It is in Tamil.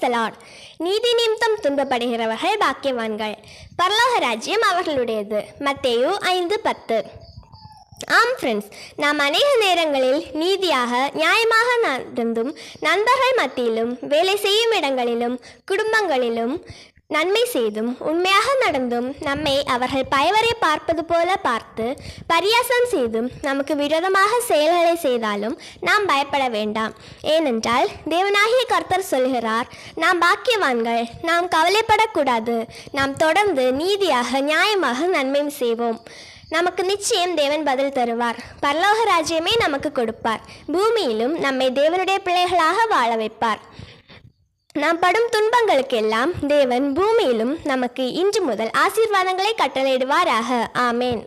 தி லார்ட். நீதி நிமித்தம் துன்பப்படுகிறவர்கள் பாக்கியவான்கள், பரலோக ராஜ்யம் அவர்களுடையது. மத்தேயு 5:10. ஆம் ஃப்ரெண்ட்ஸ், நாம் அநேக நேரங்களில் நீதியாக நியாயமாக நடந்தும் நண்பர்கள் மத்தியிலும் வேலை செய்யும் இடங்களிலும் குடும்பங்களிலும் நன்மை செய்தும் உண்மையாக நடந்தும் நம்மை அவர்கள் பயவரை பார்ப்பது போல பார்த்து பரியாசம் செய்தும் நமக்கு விரோதமாக செயல்களை செய்தாலும் நாம் பயப்பட வேண்டாம். ஏனென்றால் தேவனாகிய கர்த்தர் சொல்கிறார், நாம் பாக்கியவான்கள், நாம் கவலைப்படக்கூடாது, நாம் தொடர்ந்து நீதியாக நியாயமாக நன்மை செய்வோம். நமக்கு நிச்சயம் தேவன் பதில் தருவார். பரலோக ராஜ்யமே நமக்கு கொடுப்பார். பூமியிலும் நம்மை தேவனுடைய பிள்ளைகளாக வாழ வைப்பார். நாம் படும் துன்பங்களுக்கெல்லாம் தேவன் பூமியிலும் நமக்கு இன்று முதல் ஆசீர்வாதங்களை கட்டளையிடுவாராக. ஆமேன்.